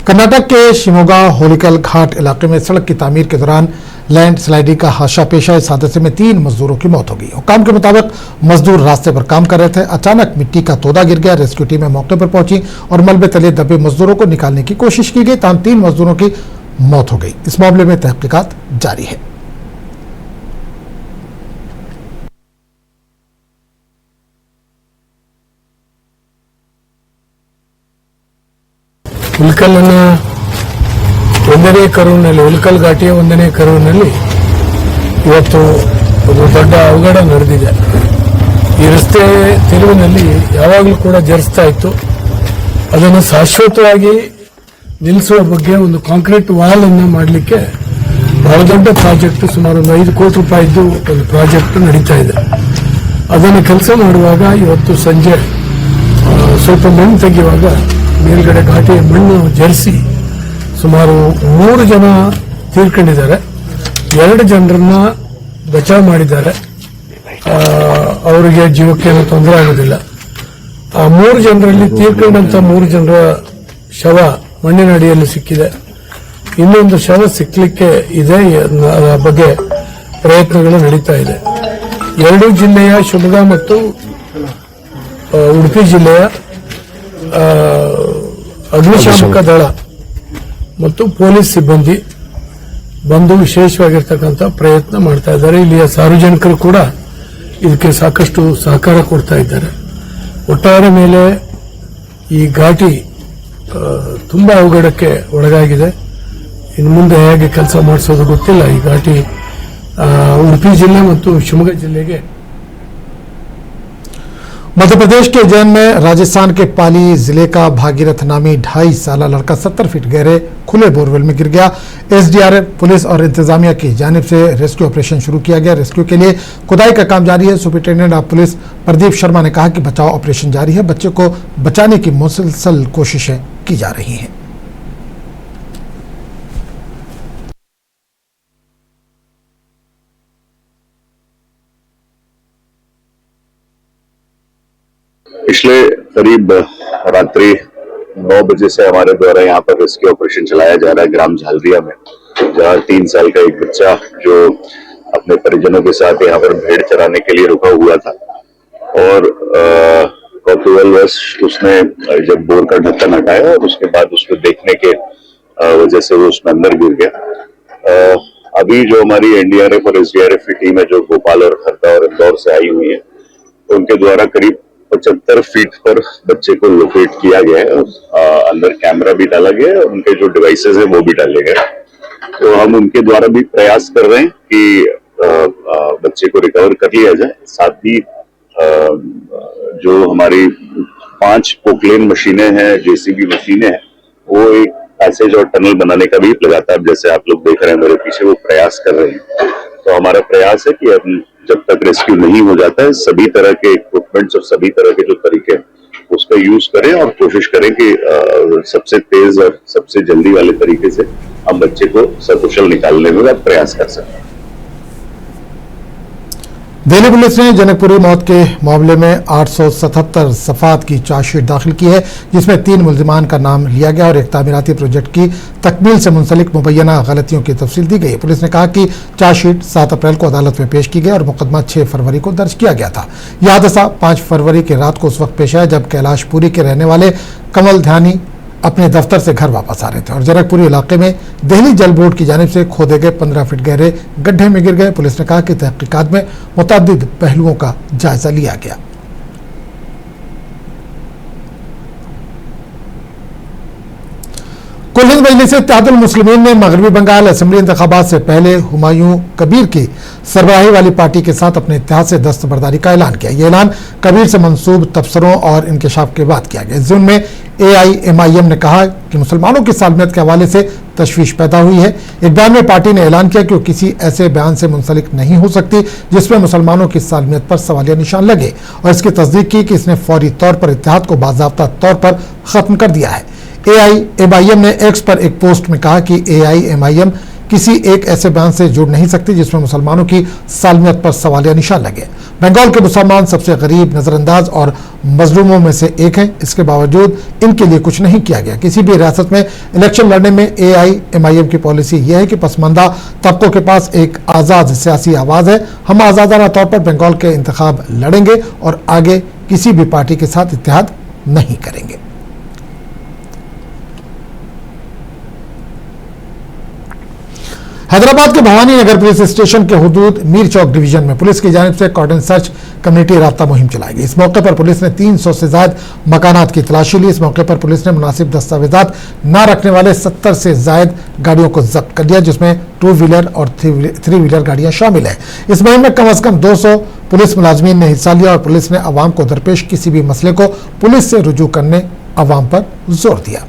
कर्नाटक के शिमोगा होलिकल घाट इलाके में सड़क की तामीर के दौरान लैंड स्लाइडिंग का हादसा पेश आया। इस हादसे में 3 मजदूरों की मौत हो गई। हुकाम के मुताबिक मजदूर रास्ते पर काम कर रहे थे। अचानक मिट्टी का तोदा गिर गया। रेस्क्यू टीमें मौके पर पहुंची और मलबे तले दबे मजदूरों को निकालने की कोशिश की गई। तमाम 3 मजदूरों की मौत हो गई। इस मामले में तहकीकात जारी है। ಹುಲ್ಕಲ್ನ ಒಂದನೇ ಕರುವಿನಲ್ಲಿ ಹುಲ್ಕಲ್ ಘಾಟಿಯ ಒಂದನೇ ಕರುವಿನಲ್ಲಿ ಇವತ್ತು ಒಂದು ದೊಡ್ಡ ಅವಘಡ ನಡೆದಿದೆ. ಈ ರಸ್ತೆ ತಿರುವಿನಲ್ಲಿ ಯಾವಾಗಲೂ ಕೂಡ ಜರಿಸ್ತಾ ಇತ್ತು. ಅದನ್ನು ಶಾಶ್ವತವಾಗಿ ನಿಲ್ಲಿಸುವ ಬಗ್ಗೆ ಒಂದು ಕಾಂಕ್ರೀಟ್ ವಾಲ್ ಅನ್ನು ಮಾಡಲಿಕ್ಕೆ ಬಹಳ ದೊಡ್ಡ ಪ್ರಾಜೆಕ್ಟ್, ಸುಮಾರು 5 ಕೋಟಿ ರೂಪಾಯಿದ್ದು ಒಂದು ಪ್ರಾಜೆಕ್ಟ್ ನಡೀತಾ ಇದೆ. ಅದನ್ನು ಕೆಲಸ ಮಾಡುವಾಗ ಇವತ್ತು ಸಂಜೆ ಸ್ವಲ್ಪ ಮಣ್ಣು ತೆಗೆಯುವಾಗ ಮೇಲ್ಗಡೆ ಘಾಟಿಯ ಮಣ್ಣು ಜರಿಸಿ ಸುಮಾರು 3 ಜನ ತೀರ್ಕೊಂಡಿದ್ದಾರೆ. 2 ಜನರನ್ನ ಬಚಾವ್ ಮಾಡಿದ್ದಾರೆ. ಅವರಿಗೆ ಜೀವಕ್ಕೇನು ತೊಂದರೆ ಆಗೋದಿಲ್ಲ. ಆ 3 ಜನರಲ್ಲಿ ತೀರ್ಕೊಂಡಂತ 3 ಜನರ ಶವ ಮಣ್ಣಿನ ಅಡಿಯಲ್ಲಿ ಸಿಕ್ಕಿದೆ. ಇನ್ನೊಂದು ಶವ ಸಿಕ್ಕಲಿಕ್ಕೆ ಇದೆ. ಅದರ ಬಗ್ಗೆ ಪ್ರಯತ್ನಗಳು ನಡೀತಾ ಇದೆ. 2 ಜಿಲ್ಲೆಯ ಶಿವಮೊಗ್ಗ ಮತ್ತು ಉಡುಪಿ ಜಿಲ್ಲೆಯ ಅಗ್ನಿಶಾಮಕ ದಳ ಮತ್ತು ಪೊಲೀಸ್ ಸಿಬ್ಬಂದಿ ಬಂದು ವಿಶೇಷವಾಗಿರ್ತಕ್ಕಂಥ ಪ್ರಯತ್ನ ಮಾಡ್ತಾ ಇದ್ದಾರೆ. ಇಲ್ಲಿಯ ಸಾರ್ವಜನಿಕರು ಕೂಡ ಇದಕ್ಕೆ ಸಾಕಷ್ಟು ಸಹಕಾರ ಕೊಡ್ತಾ ಇದ್ದಾರೆ. ಒಟ್ಟಾರೆ ಮೇಲೆ ಈ ಘಾಟಿ ತುಂಬಾ ಅವಘಡಕ್ಕೆ ಒಳಗಾಗಿದೆ. ಇನ್ನು ಮುಂದೆ ಹೇಗೆ ಕೆಲಸ ಮಾಡಿಸೋದು ಗೊತ್ತಿಲ್ಲ. ಈ ಘಾಟಿ ಉಡುಪಿ ಜಿಲ್ಲೆ ಮತ್ತು ಶಿವಮೊಗ್ಗ ಜಿಲ್ಲೆಗೆ मध्य प्रदेश के उज्जैन में राजस्थान के पाली जिले का भागीरथ नामी 2.5 साल लड़का 70 फीट गहरे खुले बोरवेल में गिर गया। एसडीआरएफ, पुलिस और इंतजामिया की जानिब से रेस्क्यू ऑपरेशन शुरू किया गया। रेस्क्यू के लिए खुदाई का काम जारी है। Superintendent of police Pradeep Sharma ने कहा कि बचाव ऑपरेशन जारी है। बच्चे को बचाने की मुसलसल कोशिशें की जा रही हैं। पिछले करीब रात्रि 9 बजे से हमारे द्वारा यहाँ पर रेस्क्यू ऑपरेशन चलाया जा रहा है ग्राम झालरिया में, जहाँ 3 साल का एक बच्चा जो अपने परिजनों के साथ यहाँ पर भेड़ चराने के लिए रुका हुआ था और कौतूहलवश उसने जब बोर का ढक्कन हटाया और उसके बाद उसको देखने के वजह से वो उसमें अंदर गिर गया। अभी जो हमारी एनडीआरएफ और एसडीआरएफ की टीम है जो भोपाल और हरदा और इंदौर से आई हुई है, उनके द्वारा करीब 75 फीट पर बच्चे को लोकेट किया गया है। अंदर कैमरा भी डाला गया है और उनके जो डिवाइसेस है वो भी डाले गए। तो हम उनके द्वारा भी प्रयास कर रहे हैं कि बच्चे को रिकवर कर लिया जाए। साथ ही जो हमारी 5 पोकलेन मशीनें हैं, जेसीबी मशीनें हैं, वो एक पैसेज और टनल बनाने का भी लगातार, जैसे आप लोग देख रहे हैं मेरे पीछे, वो प्रयास कर रहे हैं। तो हमारा प्रयास है कि अब जब तक रेस्क्यू नहीं हो जाता है सभी तरह के इक्विपमेंट्स और सभी तरह के जो तरीके हैं उसका यूज करें और कोशिश करें कि सबसे तेज और सबसे जल्दी वाले तरीके से हम बच्चे को सकुशल निकालने में प्रयास कर सकें। दिल्ली पुलिस ने जनकपुरी मौत के मामले में 877 सफात की चार्जशीट दाखिल की है, जिसमें 3 मुल्जिमान का नाम लिया गया और एक तामीराती प्रोजेक्ट की तकमील से मुंसलिक मुबैना गलतियों की तफसील दी गई। पुलिस ने कहा कि चार्जशीट 7 अप्रैल को अदालत में पेश की गई और मुकदमा 6 फरवरी को दर्ज किया गया था। यह हादसा 5 फरवरी की रात को उस वक्त पेश आया जब कैलाशपुरी के रहने वाले कमल ध्यानी अपने दफ्तर से घर वापस आ रहे थे और जनकपुरी इलाके में दिल्ली जल बोर्ड की जानिब से खोदे गए 15 फीट गहरे गड्ढे में गिर गए। पुलिस ने कहा कि तहकीकात में मुतअद्दिद पहलुओं का जायजा लिया गया। कुल हिंद मजलिस इत्तेहादुल मुस्लिमीन ने मगरबी बंगाल असेंबली इंतखाबात से पहले हुमायूं कबीर की सरबराही वाली पार्टी के साथ अपने इत्तेहाद से दस्तबरदारी का ऐलान किया। यह ऐलान कबीर से मंसूब तबसरों और इंकशाफ के बाद किया गया। इस जुम्मे में AIMIM ने कहा कि मुसलमानों की सालमियत के हवाले से तशवीश पैदा हुई है। एक बयान में पार्टी ने ऐलान किया कि वो किसी ऐसे बयान से मुंसलिक नहीं हो सकती जिसमें मुसलमानों की सालमियत पर सवालिया निशान लगे और इसकी तस्दीक की कि इसने फौरी तौर पर इत्तेहाद को बाज़ाब्ता तौर पर खत्म कर दिया है। AIMIM ने एक्स पर एक पोस्ट में कहा कि AIMIM किसी एक ऐसे बयान से जुड़ नहीं सकती जिसमें मुसलमानों की सालमियत पर सवालिया निशान लगे। बंगाल के मुसलमान सबसे गरीब, नजरअंदाज और मजलूमों में से एक हैं। इसके बावजूद इनके लिए कुछ नहीं किया गया। किसी भी रियासत में इलेक्शन लड़ने में AIMIM की पॉलिसी यह है कि पसमानदा तबकों के पास एक आज़ाद सियासी आवाज़ है। हम आज़ादाना तौर पर बंगाल के इंतखाब लड़ेंगे और आगे किसी भी पार्टी के साथ इत्तेहाद नहीं करेंगे। हैदराबाद के भवानी नगर पुलिस स्टेशन के हुदूद मीर चौक डिवीजन में पुलिस की जानिब से कॉर्डन सर्च कम्युनिटी राब्ता मुहिम चलाई गई। इस मौके पर पुलिस ने 300 से ज्यादा मकानात की तलाशी ली। इस मौके पर पुलिस ने मुनासिब दस्तावेजात न रखने वाले 70 से ज्यादा गाड़ियों को जब्त कर लिया, जिसमें 2 व्हीलर और 3 व्हीलर गाड़ियां शामिल है। इस मुहिम में कम अज कम 200 पुलिस मुलाजमीन ने हिस्सा लिया और पुलिस ने अवाम को दरपेश किसी भी मसले को पुलिस से रुजू करने अवाम पर जोर दिया।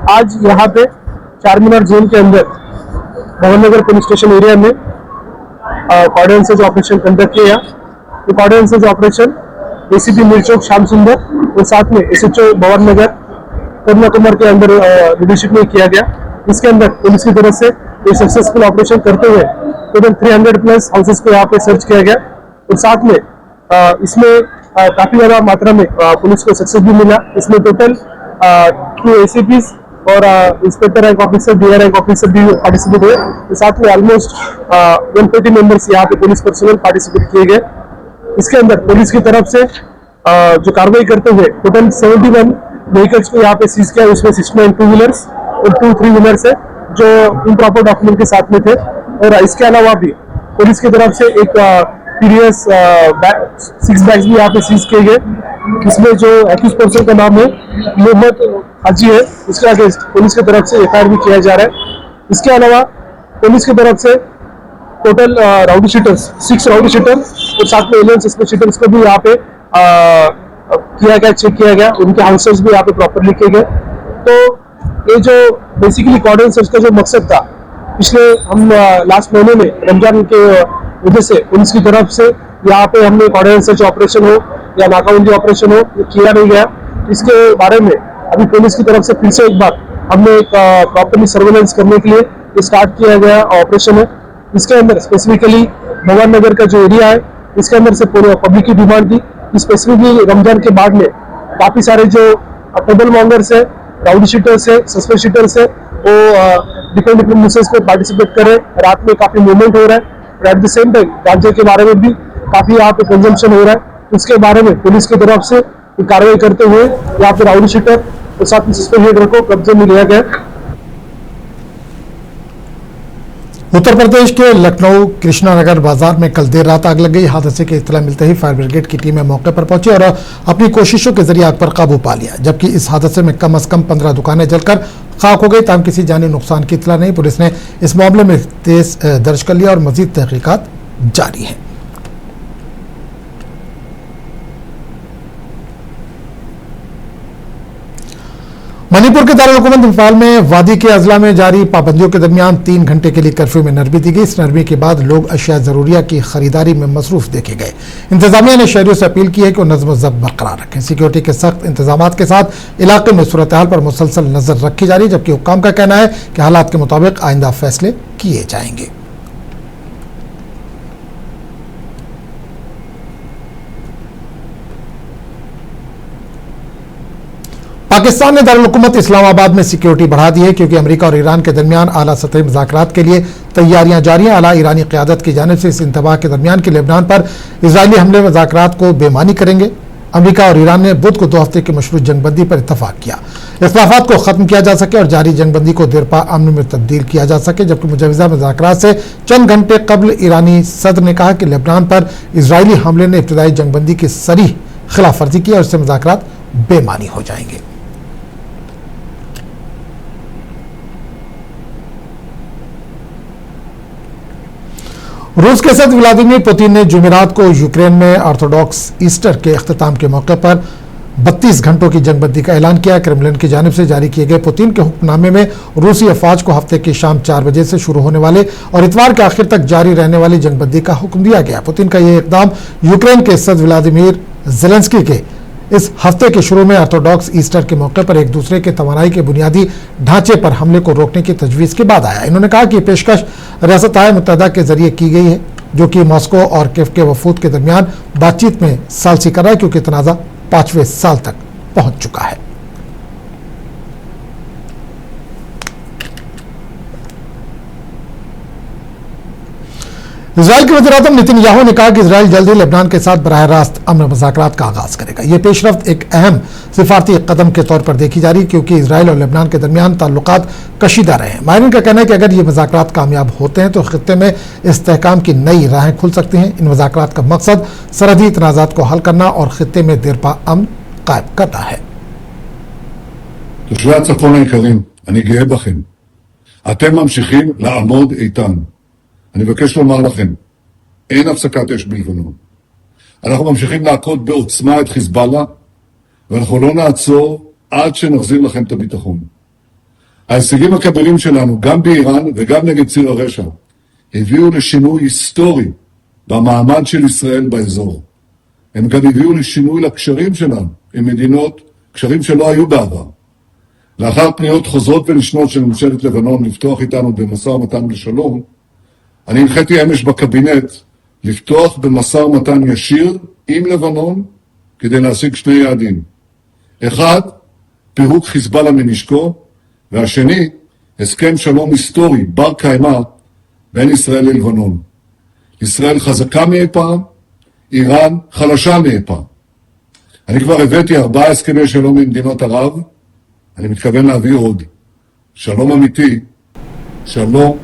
आज यहाँ पे चारमीनार जोन के अंदर भवननगर पुलिस स्टेशन एरिया में कॉर्डन सर्च ऑपरेशन कंडक्ट किया। ये cordon search operation ACP Mirchowk Shyam Sundar और साथ में SHO भवननगर करुणा कुमार के अंदर लीडरशिप में किया गया। इसके अंदर पुलिस की तरफ से ये सक्सेसफुल ऑपरेशन करते हुए टोटल 300+ हाउसेस को यहाँ पे सर्च किया गया और साथ में इसमें काफी ज्यादा मात्रा में पुलिस को सक्सेस भी मिला। इसमें टोटल 2 ACPs और inspector rank officer, DI rank officer भी पार्टिसिपेट हुए। तो साथ में ऑलमोस्ट 140 मेंबर्स यहाँ पे पुलिस पर्सनल पार्टिसिपेट किए गए। इसके अंदर पुलिस की तरफ से जो कार्रवाई करते हुए टोटल 71 व्हीकल्स को यहाँ पे सीज किया। उसमें 69 2 व्हीलर्स और 2 3 व्हीलर्स है जो इम्प्रॉपर डॉक्यूमेंट के साथ में थे। और इसके अलावा भी पुलिस की तरफ से एक पीडीएस 6 बैग्स भी यहाँ पे सीज किए गए। इसमें जो 21 पर्सन का नाम है मोहम्मद हाजी है, इसके अगेंस्ट पुलिस की तरफ से FIR भी किया जा रहा है। इसके अलावा पुलिस की तरफ से total rowdy sheeters 6 rowdy sheeters और साथ में एलियन सस्पेक्ट शीटर्स को भी यहाँ पे किया गया, चेक किया गया। उनके हाउसेस भी यहाँ पे प्रॉपरली किए गए। तो ये जो बेसिकली कॉर्डन सर्च का जो मकसद था, पिछले हम लास्ट महीने में रमजान के वजह से पुलिस की तरफ से यहाँ पे हमने कॉर्डन सर्च ऑपरेशन हो या नाकाबंदी ऑपरेशन हो किया नहीं गया। इसके बारे में अभी पुलिस की तरफ से फिर से एक बार हमने एक प्रॉपरली सर्वेलेंस करने के लिए स्टार्ट किया गया ऑपरेशन है। इसके अंदर स्पेसिफिकली भवन नगर का जो एरिया है, इसके अंदर से पूरे पब्लिक की डिमांड थी कि स्पेसिफिकली रमजान के बाद में काफी सारे जो ट्रबल मॉन्गर्स है, राउडी शीटर्स है, सस्पेक्ट शीटर्स है, वो डिफरेंट मिसेस पे पार्टिसिपेट कर रहे हैं। रात में काफी मूवमेंट हो रहा है और एट द सेम टाइम गांजे के बारे में भी काफी यहाँ पे कंजम्पशन हो रहा है। उसके बारे में पुलिस की तरफ से कार्रवाई करते हुए यहाँ पे राउडी शीटर और साथ में सस्पेक्ट शीटर को कब्जे में लिया गया। उत्तर प्रदेश के लखनऊ कृष्णानगर बाजार में कल देर रात आग लग गई। हादसे की इत्तला मिलते ही फायर ब्रिगेड की टीमें मौके पर पहुंची और अपनी कोशिशों के जरिए आग पर काबू पा लिया, जबकि इस हादसे में कम से कम 15 दुकानें जलकर खाक हो गई। ताम किसी जानी नुकसान की इत्तला नहीं। पुलिस ने इस मामले में केस दर्ज कर लिया और मजीद तहकीकात जारी है। मणिपुर के दारुल-हुकूमत इम्फाल में वादी के अजला में जारी पाबंदियों के दरमियान 3 घंटे के लिए कर्फ्यू में नरमी दी गई। इस नरमी के बाद लोग अशिया जरूरिया की खरीदारी में मसरूफ देखे गए। इंतजामिया ने शहरियों से अपील की है कि वो नज़्म ज़ब्त बरकरार रखें। सिक्योरिटी के सख्त इंतजाम के साथ इलाके में सूरत हाल पर मुसलसल नजर रखी जा रही, जबकि हुक्काम का कहना है कि हालात के मुताबिक आइंदा फैसले किए जाएंगे। पाकिस्तान ने दारुल-हुकूमत इस्लामाबाद में सिक्योरिटी बढ़ा दी है, क्योंकि अमेरिका और ईरान के दरमियान आला सतही मुज़ाकरात के लिए तैयारियां जारी हैं। आला ईरानी क़यादत की जानिब से इस इंतबाह के दरमियान कि लेबनान पर इजरायली हमले मुज़ाकरात को बेमानी करेंगे। अमेरिका और ईरान ने बुध को 2 हफ्ते की मशरूत जंगबंदी पर इत्तफाक किया, इख्तिलाफात को खत्म किया जा सके और जारी जंगबंदी को देरपा अमन में तब्दील किया जा सके। जबकि मुजवज़ा मुज़ाकरात से चंद घंटे कबल ईरानी सदर ने कहा कि लेबनान पर इजरायली हमले ने इब्तदाई जंगबंदी की सरीह खिलाफ वर्जी की और इससे मुज़ाकरात बेमानी हो जाएंगे। रूस के सदर व्लादिमीर पुतिन ने जुमेरात को यूक्रेन में ऑर्थोडॉक्स ईस्टर के अख्तिताम के मौके पर 32 घंटों की जंगबंदी का ऐलान किया। क्रेमलिन की जानिब से जारी किए गए पुतिन के हुक्मनामे में रूसी अफवाज को हफ्ते की शाम 4 बजे से शुरू होने वाले और इतवार के आखिर तक जारी रहने वाली जंगबंदी का हुक्म दिया गया। पुतिन का यह इकदाम यूक्रेन के सदर व्लादिमीर जेलेंस्की के इस हफ्ते के शुरू में ऑर्थोडॉक्स ईस्टर के मौके पर एक दूसरे के तवानाई के बुनियादी ढांचे पर हमले को रोकने की तजवीज़ के बाद आया। इन्होंने कहा कि पेशकश रियासत-ए मुत्तहिदा के जरिए की गई है, जो कि मॉस्को और कीव के वफूद के दरमियान बातचीत में सालसी कर रहा है, क्योंकि तनाज़ा 5वें साल तक पहुंच चुका है। इजराइल के वज़ीर-ए-आज़म नेतन्याहू ने कहा कि इजराइल जल्द ही लेबनान के साथ बराह रास्त अमन मुज़ाकरात का आगाज करेगा। यह पेशरफ्त एक अहम सिफारती कदम के तौर पर देखी जा रही है, क्योंकि इजराइल और लेबनान के दरमियान ताल्लुकात कशीदा रहे हैं। माहिरीन का कहना है कि अगर ये मुज़ाकरात कामयाब होते हैं तो खित्ते में इस्तेहकाम की नई राहें खुल सकती हैं। इन मुज़ाकरात का मकसद सरहदी तनाज़ात को हल करना और खित्ते में देरपा अमन कायम करना है। תושבי הצפון היקרים, אני גאה בכם. אתם ממשיכים לעמוד איתן. אני מבקש לומר לכם, אין הפסקת אש בלבנון. אנחנו ממשיכים להכות בעוצמה את חיזבאללה, ואנחנו לא נעצור עד שנחזיר לכם את הביטחון. ההישגים הכבירים שלנו, גם באיראן וגם נגד ציר הרשע, הביאו לשינוי היסטורי במעמד של ישראל באזור. הם גם הביאו לשינוי לקשרים שלנו עם מדינות, קשרים שלא היו בעבר. לאחר פניות חוזרות ונשנות של ממשלת לבנון לפתוח איתנו במשא ומתן לשלום, אני הנחיתי אמש בקבינט לפתוח במשא ומתן ישיר עם לבנון כדי להשיג שני יעדים. אחד, פירוק חיזבאללה מנשקו, והשני, הסכם שלום היסטורי בר קיימא בין ישראל ללבנון. ישראל חזקה מאי פעם, איראן חלשה מאי פעם. אני כבר הבאתי 4 הסכמי שלום עם מדינות ערב, אני מתכוון להביא עוד. שלום אמיתי, שלום